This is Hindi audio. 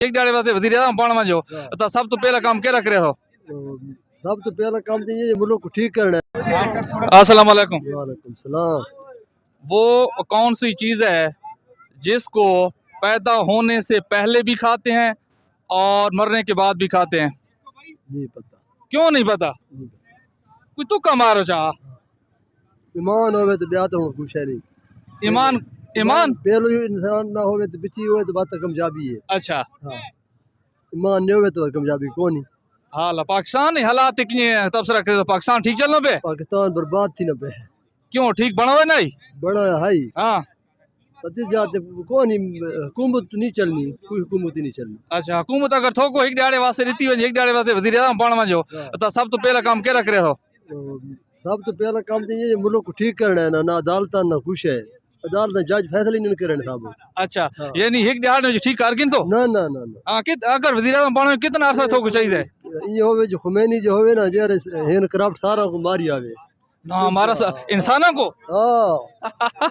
एक ॾाढे वास्ते वधी रहिया पाण वञो त सब तो पहला काम केड़ा करे हो? सब तो पहला काम तो ये मुल्क को ठीक करना है। अस्सलाम वालेकुम। वालेकुम सलाम। वो कौन सी चीज है जिसको पैदा होने से पहले भी खाते हैं और मरने के बाद भी खाते हैं? नहीं पता। क्यों नहीं पता? कोई तुक्का मारो चाह। ईमान होवे तो ब्याह तो कुछ है नहीं। ईमान ईमान पहलो इंसान ना होवे तो बिची होवे तो बात कामयाबी है। अच्छा हाँ। ईमान नहीं होवे तो कामयाबी कौन ही। हाँ पाकिस्तान हालात किए तबसरा करे तो पाकिस्तान ठीक चलना पे? पाकिस्तान बर्बाद थी ना पे। क्यों ठीक बना हुआ नहीं? बड़ा है। हाँ पति जाते कौन ही हुकूमत नहीं चलनी, कोई हुकूमत ही नहीं चलनी। अच्छा हुकूमत अगर थोको एक ॾाढे वास्ते रीति वञे एक ॾाढे वास्ते वधी रहिया पाण वञो त सब तो पहला काम केड़ा करे हो? सब तो पहला काम तो ये मुल्क को ठीक करना है ना अदालत ना कुछ है। अदालत जज फैसले नहीं करे साहब। अच्छा यानी एक ॾाढे में ठीक कर किन तो ना ना ना ना। हां कित अगर वधी रहिया पाण कितना अरसा थोको चाहिए? ये होवे जो खुमैनी जो होवे ना जे हेन क्राफ्ट सारा को मारी आवे ना हमारा इंसानों को हाँ